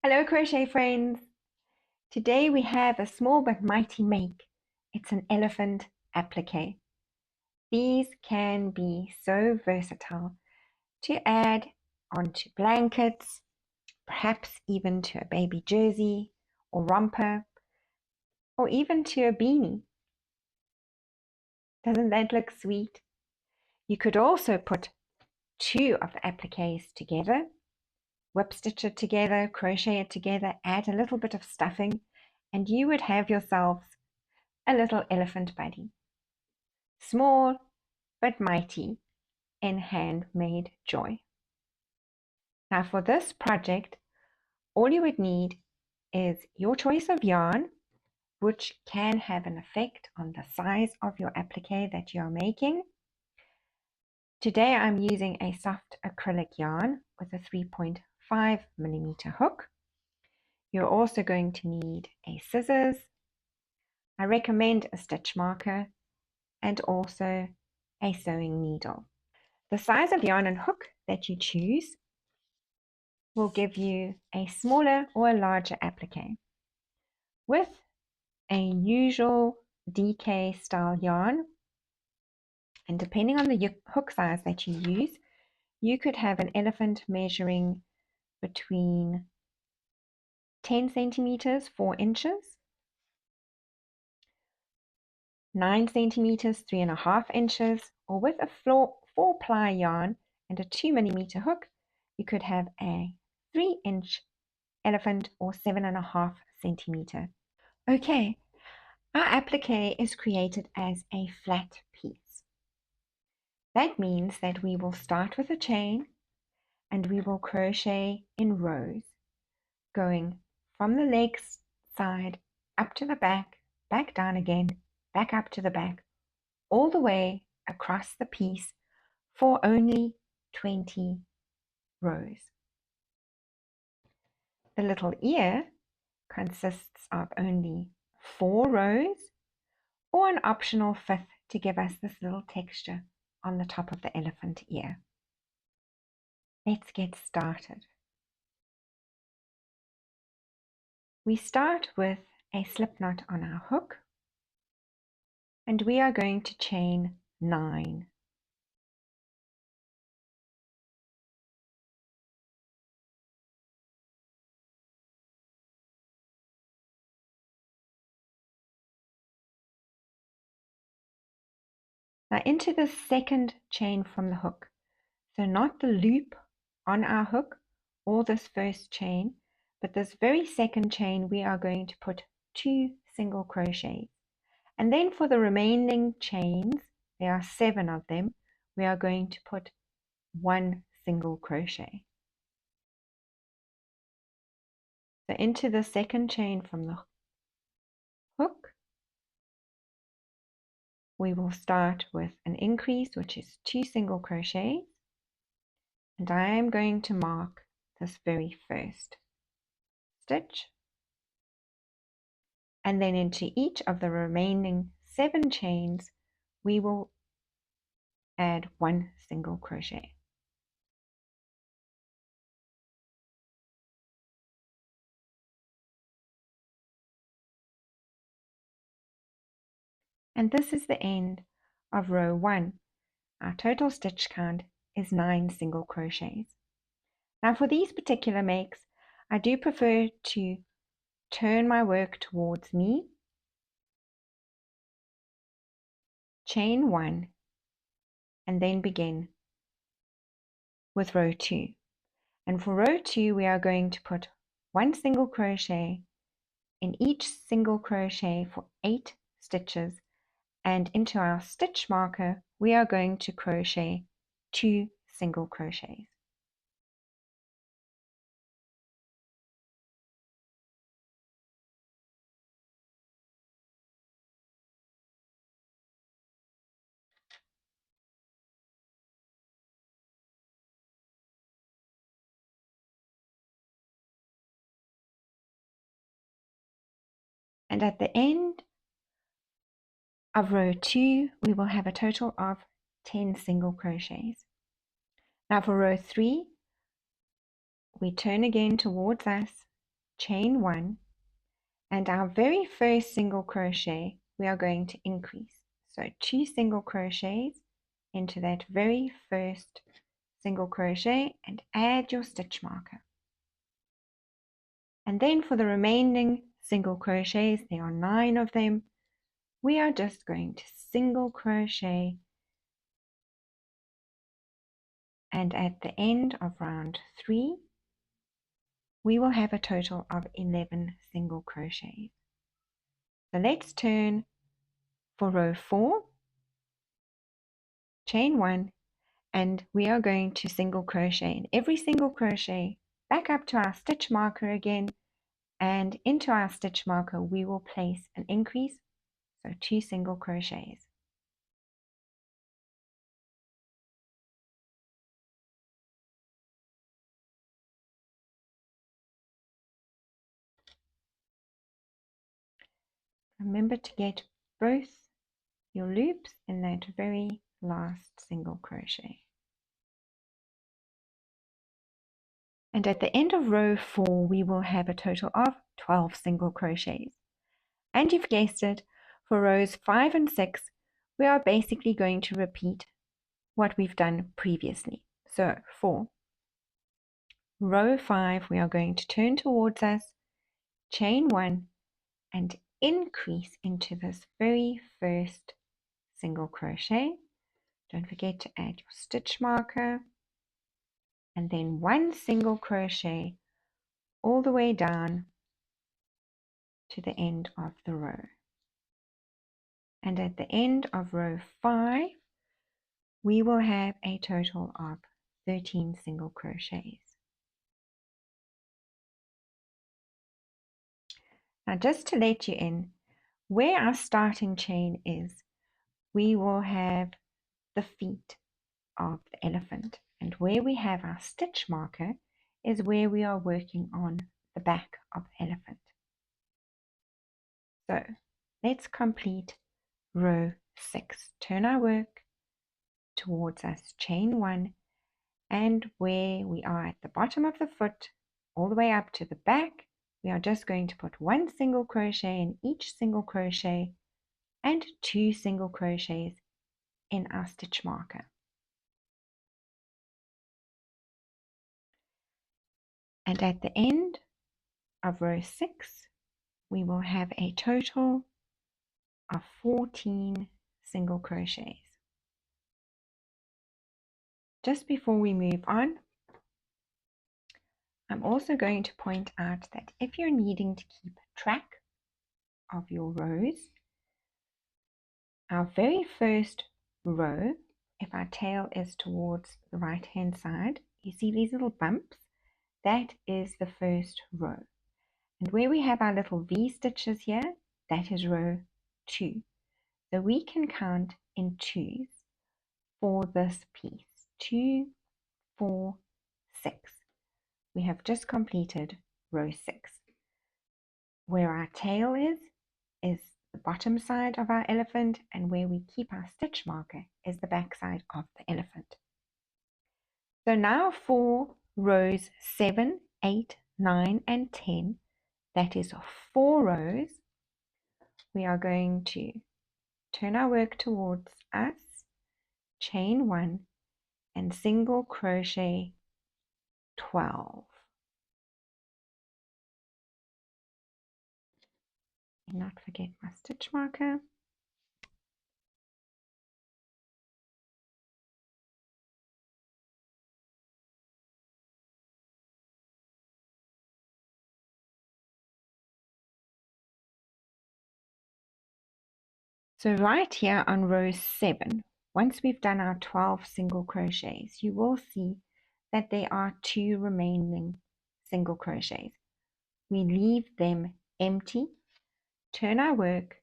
Hello crochet friends! Today we have a small but mighty make. It's an elephant applique. These can be so versatile to add onto blankets, perhaps even to a baby jersey or romper, or even to a beanie. Doesn't that look sweet? You could also put two of the appliques together, whip stitch it together, crochet it together, add a little bit of stuffing, and you would have yourselves a little elephant buddy. Small but mighty in handmade joy. Now for this project, all you would need is your choice of yarn, which can have an effect on the size of your applique that you are making. Today I'm using a soft acrylic yarn with a 3.5mm hook. You're also going to need a scissors. I recommend a stitch marker and also a sewing needle. The size of yarn and hook that you choose will give you a smaller or a larger applique. With a usual DK style yarn, and depending on the hook size that you use, you could have an elephant measuring between 10 centimeters, 4 inches, 9 centimeters, 3.5 inches, or with a 4-ply yarn and a 2mm hook, you could have a 3-inch elephant or 7.5 centimeter. Okay, our applique is created as a flat piece. That means that we will start with a chain and we will crochet in rows, going from the legs side up to the back, back down again, back up to the back, all the way across the piece for only 20 rows. The little ear consists of only 4 rows or an optional 5th to give us this little texture on the top of the elephant ear. Let's get started. We start with a slip knot on our hook and we are going to chain 9. Now into the second chain from the hook, so not the loop on our hook or this first chain, but this very second chain we are going to put 2 single crochets, and then for the remaining chains, there are 7 of them, we are going to put 1 single crochet. So into the second chain from the hook, we will start with an increase, which is 2 single crochets, and I am going to mark this very first stitch, and then into each of the remaining 7 chains we will add 1 single crochet. And this is the end of row 1. Our total stitch count is 9 single crochets. Now for these particular makes, I do prefer to turn my work towards me, chain 1, and then begin with row 2. And for row 2 we are going to put 1 single crochet in each single crochet for 8 stitches, and into our stitch marker we are going to crochet 2 single crochets. And at the end of row 2 we will have a total of 10 single crochets. Now for row 3 we turn again towards us chain 1, and our very first single crochet we are going to increase. So 2 single crochets into that very first single crochet and add your stitch marker. And then for the remaining single crochets, there are 9 of them, we are just going to single crochet, and at the end of round 3 we will have a total of 11 single crochets. So let's turn for row 4, chain 1, and we are going to single crochet in every single crochet, back up to our stitch marker again, and into our stitch marker we will place an increase, so 2 single crochets. Remember to get both your loops in that very last single crochet. And at the end of row 4 we will have a total of 12 single crochets. And you've guessed it, for rows 5 and 6 we are basically going to repeat what we've done previously. So for row 5 we are going to turn towards us, chain 1, and increase into this very first single crochet. Don't forget to add your stitch marker, and then 1 single crochet all the way down to the end of the row. And at the end of row 5 we will have a total of 13 single crochets. Now just to let you in, where our starting chain is, we will have the feet of the elephant, and where we have our stitch marker is where we are working on the back of the elephant. So let's complete row 6. Turn our work towards us, chain 1, and where we are at the bottom of the foot all the way up to the back, we are just going to put 1 single crochet in each single crochet and 2 single crochets in our stitch marker. And at the end of row 6 we will have a total of 14 single crochets. Just before we move on, I'm also going to point out that if you're needing to keep track of your rows, our very first row, if our tail is towards the right hand side, you see these little bumps, that is the first row. And where we have our little V stitches here, that is row 2. So we can count in 2s for this piece. 2, 4, 6. We have just completed row 6. Where our tail is the bottom side of our elephant, and where we keep our stitch marker is the back side of the elephant. So now for rows 7, 8, 9, and 10, that is 4 rows, we are going to turn our work towards us, chain 1, and single crochet 12. And not forget my stitch marker. So right here on row 7, once we've done our 12 single crochets, you will see that there are 2 remaining single crochets. We leave them empty, turn our work,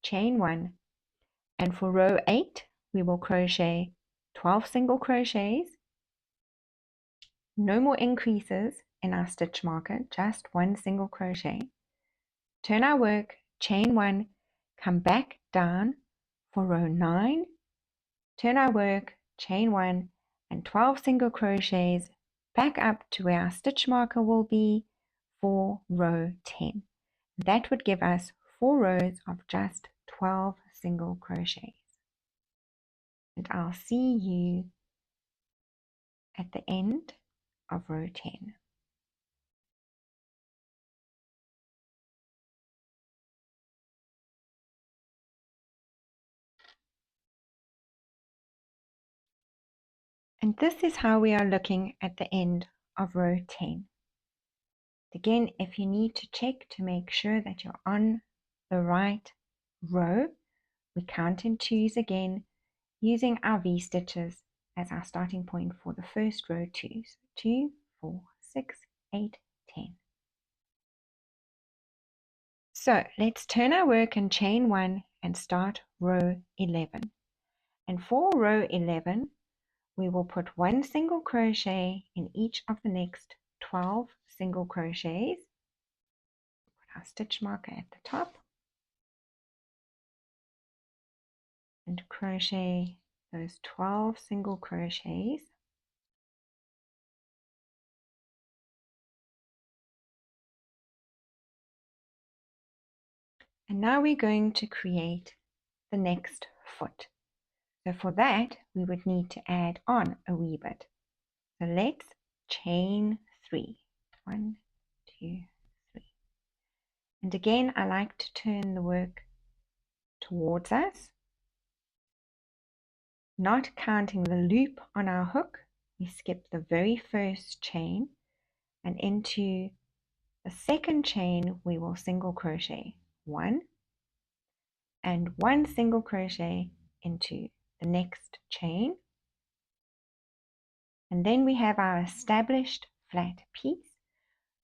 chain 1, and for row 8 we will crochet 12 single crochets, no more increases in our stitch marker, just 1 single crochet, turn our work, chain 1, come back down for row 9, turn our work, chain 1, and 12 single crochets back up to where our stitch marker will be for row 10. That would give us 4 rows of just 12 single crochets. And I'll see you at the end of row 10. And this is how we are looking at the end of row 10. Again, if you need to check to make sure that you're on the right row, we count in twos again, using our V-stitches as our starting point for the first row 2. So 2, 4, 6, 8, 10. So let's turn our work and chain 1 and start row 11. And for row 11, we will put 1 single crochet in each of the next 12 single crochets. Put our stitch marker at the top and crochet those 12 single crochets. And now we're going to create the next foot. So for that, we would need to add on a wee bit. So let's chain 3. 1, 2, 3. And again, I like to turn the work towards us, not counting the loop on our hook. We skip the very first chain, and into the second chain we will single crochet 1 and 1 single crochet into the next chain, and then we have our established flat piece,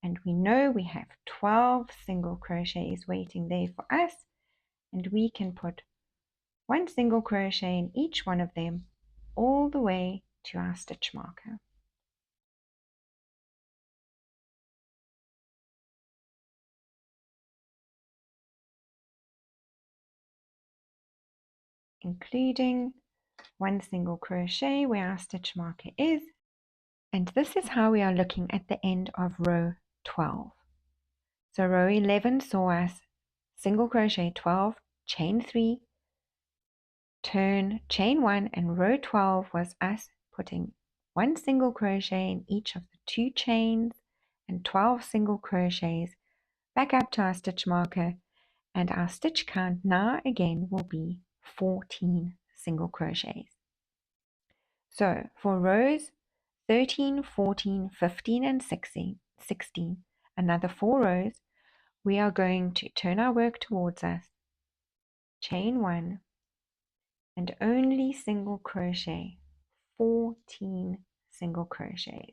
and we know we have 12 single crochets waiting there for us, and we can put 1 single crochet in each one of them all the way to our stitch marker. Including 1 single crochet where our stitch marker is. And this is how we are looking at the end of row 12. So row 11 saw us single crochet 12, chain 3, turn, chain 1, and row 12 was us putting 1 single crochet in each of the 2 chains and 12 single crochets back up to our stitch marker, and our stitch count now again will be 14 single crochets. So for rows 13, 14, 15, and 16, another 4 rows, we are going to turn our work towards us, chain 1, and only single crochet 14 single crochets.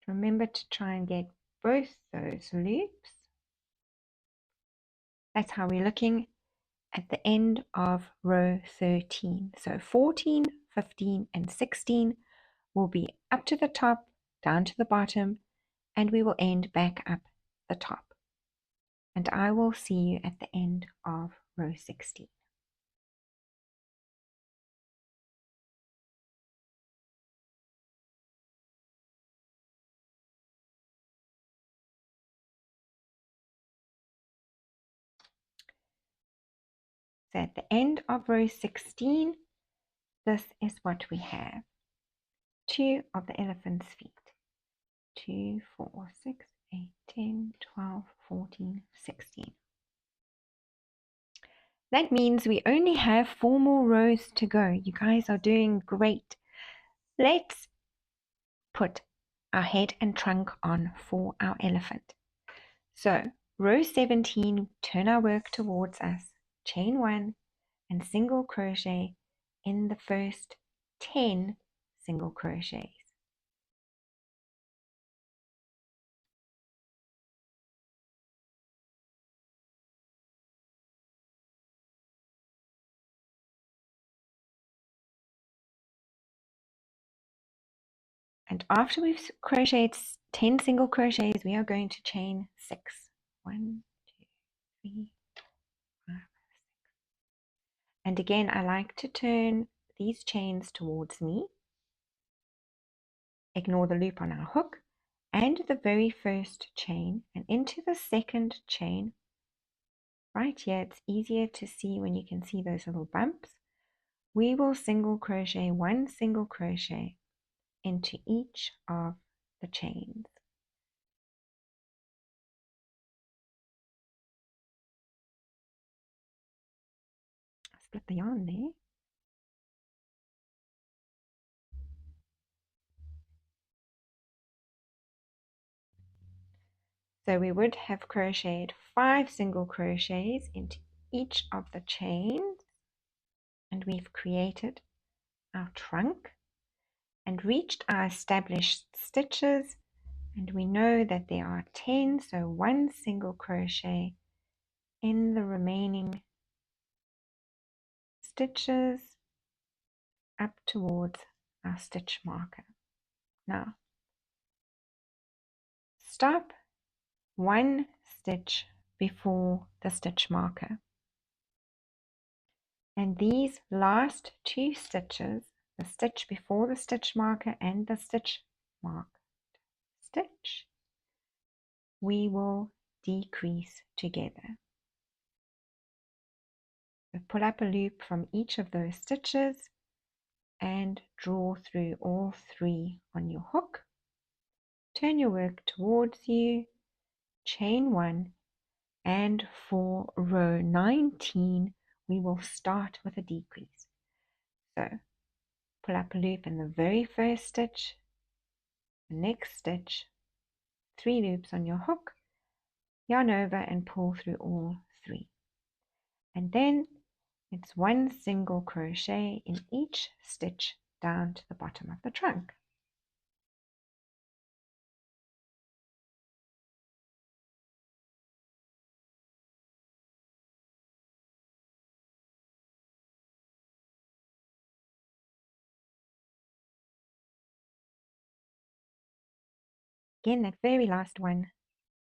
Remember to try and get both those loops. That's how we're looking at the end of row 13. So 14, 15, and 16 will be up to the top, down to the bottom, and we will end back up the top. And I will see you at the end of row 16. So at the end of row 16, this is what we have. 2 of the elephant's feet. 2, 4, 6, 8, 10, 12, 14, 16. That means we only have 4 more rows to go. You guys are doing great. Let's put our head and trunk on for our elephant. So row 17, turn our work towards us, chain 1, and single crochet in the first 10 single crochets. And after we've crocheted 10 single crochets, we are going to chain 6. 1, 2, 3, 5, 6. And again, I like to turn these chains towards me. Ignore the loop on our hook and the very first chain, and into the second chain. Right here, it's easier to see when you can see those little bumps. We will single crochet 1 single crochet into each of the chains. Split the yarn there. So we would have crocheted 5 single crochets into each of the chains, and we've created our trunk and reached our established stitches, and we know that there are 10, so 1 single crochet in the remaining stitches up towards our stitch marker. Now stop 1 stitch before the stitch marker, and these last 2 stitches, the stitch before the stitch marker and the stitch marked stitch, we will decrease together. So pull up a loop from each of those stitches and draw through all 3 on your hook. Turn your work towards you, chain 1, and for row 19 we will start with a decrease. So pull up a loop in the very first stitch, the next stitch, 3 loops on your hook, yarn over and pull through all 3. And then it's 1 single crochet in each stitch down to the bottom of the trunk. Again, that very last one,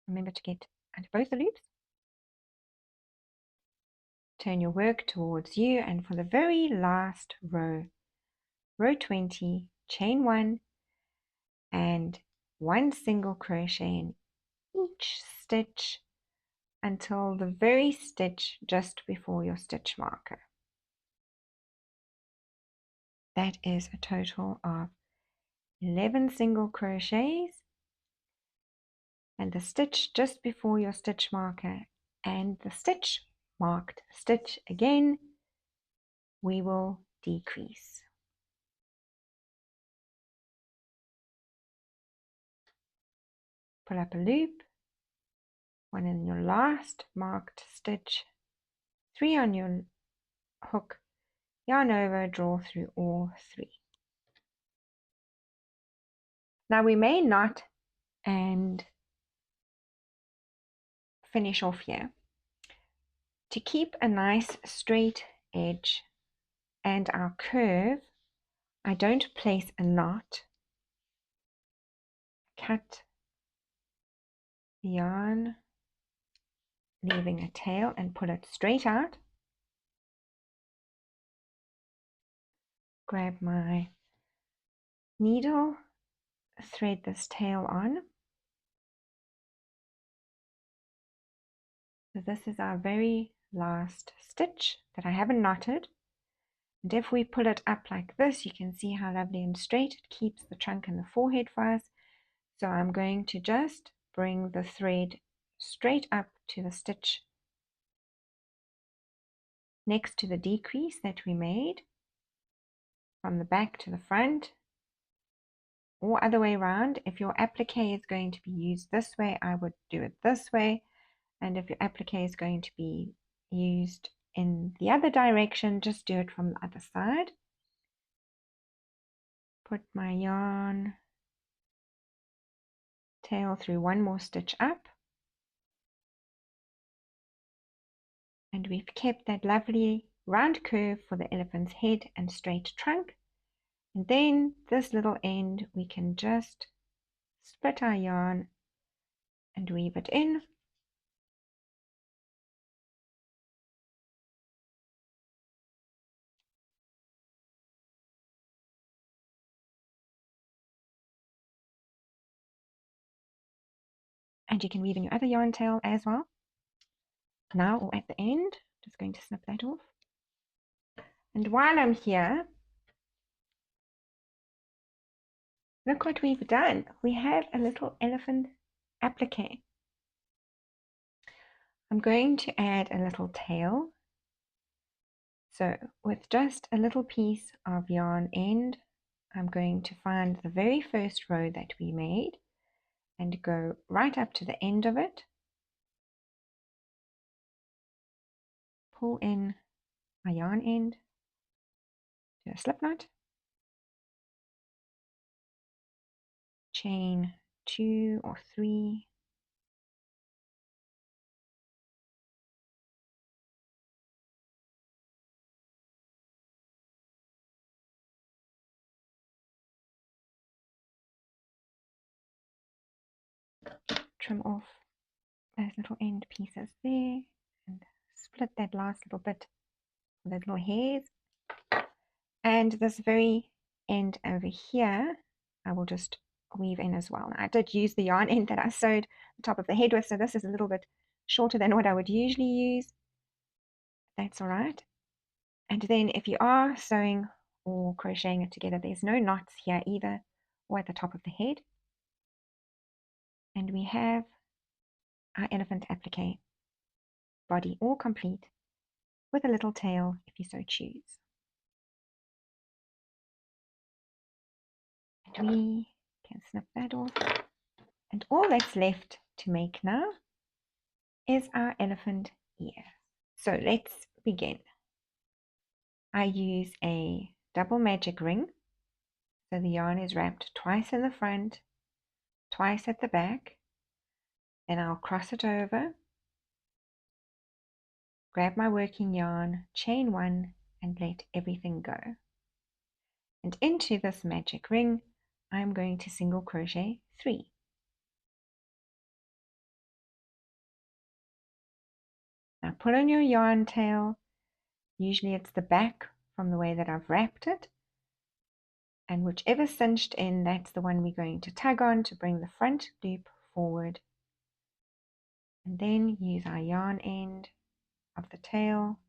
remember to get under both the loops. Turn your work towards you, and for the very last row, row 20, chain 1 and 1 single crochet in each stitch until the very stitch just before your stitch marker. That is a total of 11 single crochets, and the stitch just before your stitch marker and the stitch marked stitch again, we will decrease. Pull up a loop, 1 in your last marked stitch, 3 on your hook, yarn over, draw through all 3. Now we may knot and finish off here. To keep a nice straight edge and our curve, I don't place a knot. Cut the yarn, leaving a tail, and pull it straight out. Grab my needle, thread this tail on. So this is our very last stitch that I haven't knotted. And if we pull it up like this, you can see how lovely and straight it keeps the trunk and the forehead for us. So I'm going to just bring the thread straight up to the stitch next to the decrease that we made, from the back to the front, or other way around. If your applique is going to be used this way, I would do it this way, and if your applique is going to be used in the other direction, just do it from the other side. Put my yarn tail through 1 more stitch up, and we've kept that lovely round curve for the elephant's head and straight trunk. And then this little end, we can just split our yarn and weave it in. And you can weave in your other yarn tail as well. Now, or at the end, just going to snip that off. And while I'm here, look what we've done. We have a little elephant applique. I'm going to add a little tail. So with just a little piece of yarn end, I'm going to find the very first row that we made and go right up to the end of it. Pull in my yarn end, do a slip knot, chain 2 or 3, trim off those little end pieces there and split that last little bit for the little hairs. And this very end over here, I will just weave in as well. Now, I did use the yarn end that I sewed the top of the head with, so this is a little bit shorter than what I would usually use. That's all right. And then if you are sewing or crocheting it together, there's no knots here either or at the top of the head. And we have our elephant applique body all complete with a little tail if you so choose. And we can snip that off. And all that's left to make now is our elephant ear. So let's begin. I use a double magic ring. So the yarn is wrapped twice in the front, twice at the back. Then I'll cross it over, grab my working yarn, chain 1 and let everything go. And into this magic ring, I'm going to single crochet 3. Now pull on your yarn tail. Usually it's the back from the way that I've wrapped it. And whichever cinched in, that's the one we're going to tug on to bring the front loop forward. And then use our yarn end of the tail.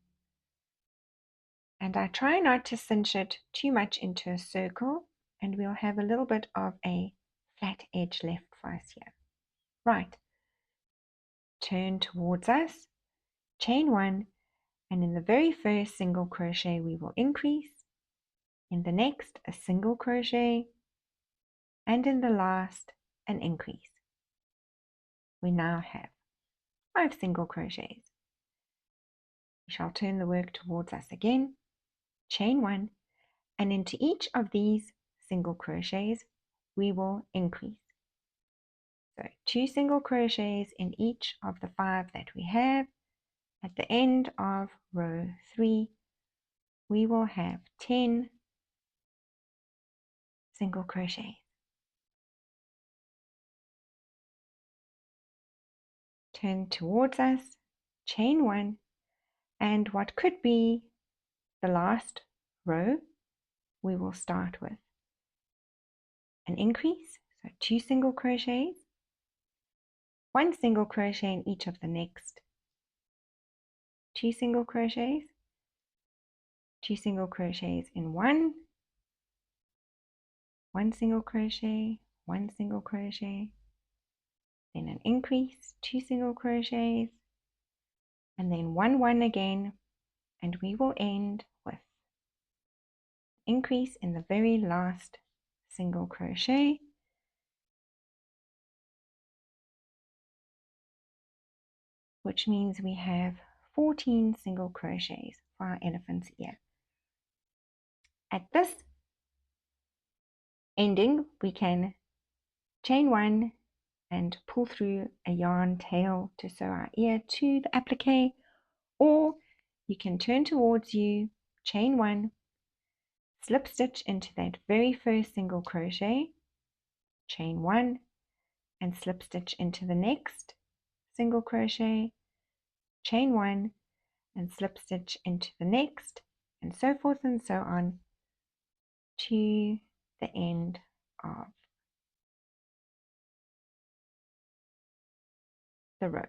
And I try not to cinch it too much into a circle, and we'll have a little bit of a flat edge left for us here. Right. Turn towards us, chain 1, and in the very first single crochet we will increase. In the next, a single crochet, and in the last, an increase. We now have 5 single crochets. We shall turn the work towards us again, chain 1, and into each of these single crochets we will increase. So 2 single crochets in each of the 5 that we have. At the end of row 3 we will have 10 single crochets. Turn towards us, chain 1, and what could be the last row we will start with an increase, so 2 single crochets, 1 single crochet in each of the next 2 single crochets, 2 single crochets in 1 single crochet, 1 single crochet, then an increase, 2 single crochets, and then 1 again, and we will end with increase in the very last single crochet, which means we have 14 single crochets for our elephant's ear. At this ending, we can chain 1 and pull through a yarn tail to sew our ear to the applique, or you can turn towards you, chain 1, slip stitch into that very first single crochet, chain 1, and slip stitch into the next single crochet, chain 1, and slip stitch into the next, and so forth and so on to the end of the row.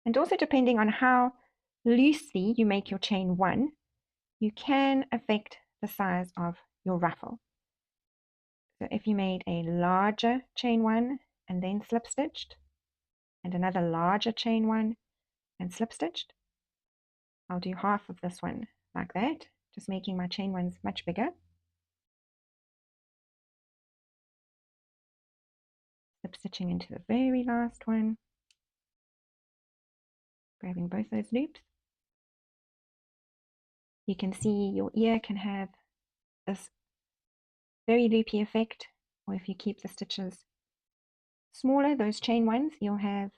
And also, depending on how loosely you make your chain 1, you can affect the size of your ruffle. So if you made a larger chain 1 and then slip stitched, and another larger chain 1 and slip stitched, I'll do half of this one like that, just making my chain 1s much bigger. Slip stitching into the very last one, grabbing both those loops. You can see your ear can have this very loopy effect, or if you keep the stitches smaller, those chain 1s, you'll have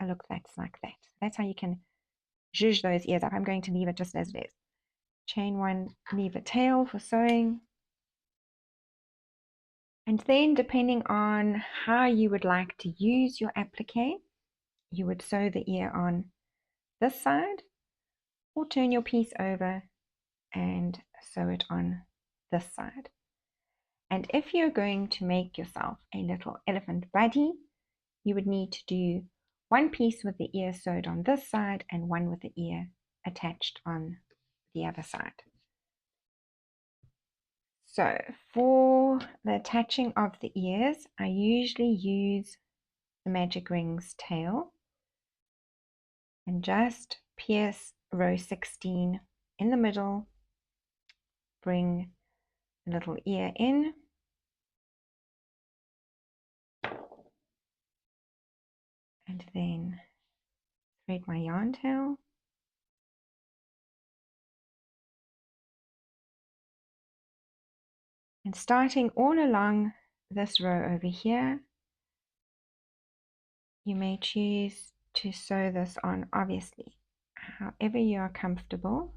a look that's like that. That's how you can zhuzh those ears up. I'm going to leave it just as it is. Chain 1, leave a tail for sewing. And then, depending on how you would like to use your applique, you would sew the ear on this side, or turn your piece over and sew it on this side. And if you're going to make yourself a little elephant buddy, you would need to do one piece with the ear sewed on this side and one with the ear attached on the other side. So for the attaching of the ears, I usually use the magic rings tail and just pierce row 16 in the middle, bring a little ear in, and then thread my yarn tail. And starting all along this row over here, you may choose to sew this on, obviously, however you are comfortable.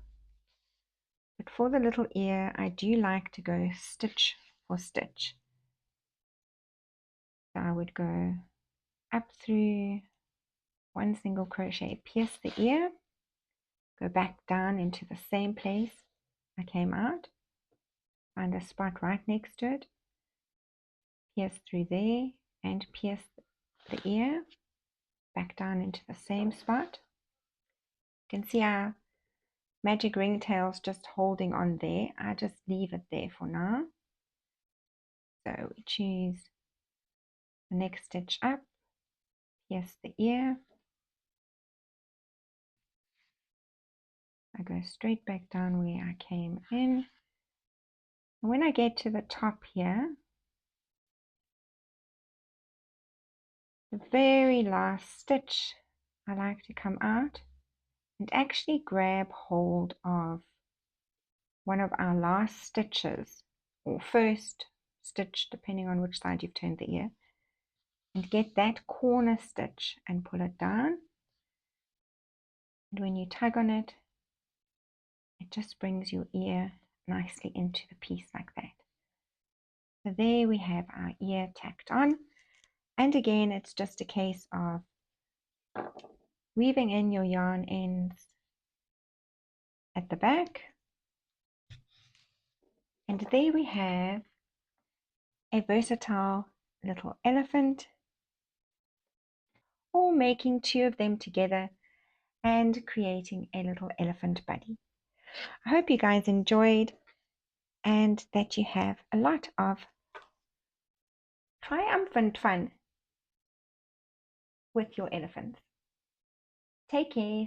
But for the little ear, I do like to go stitch for stitch. So I would go up through one single crochet, pierce the ear, go back down into the same place I came out, find a spot right next to it, pierce through there and pierce the ear, back down into the same spot. You can see our magic ringtails just holding on there. I just leave it there for now. So we choose the next stitch up, pierce the ear, I go straight back down where I came in. And when I get to the top here, the very last stitch, I like to come out and actually grab hold of one of our last stitches, or first stitch, depending on which side you've turned the ear, and get that corner stitch and pull it down. And when you tug on it, it just brings your ear nicely into the piece like that. So there we have our ear tacked on. And again, it's just a case of weaving in your yarn ends at the back. And there we have a versatile little elephant, or making two of them together and creating a little elephant buddy. I hope you guys enjoyed and that you have a lot of triumphant fun with your elephants. Take care.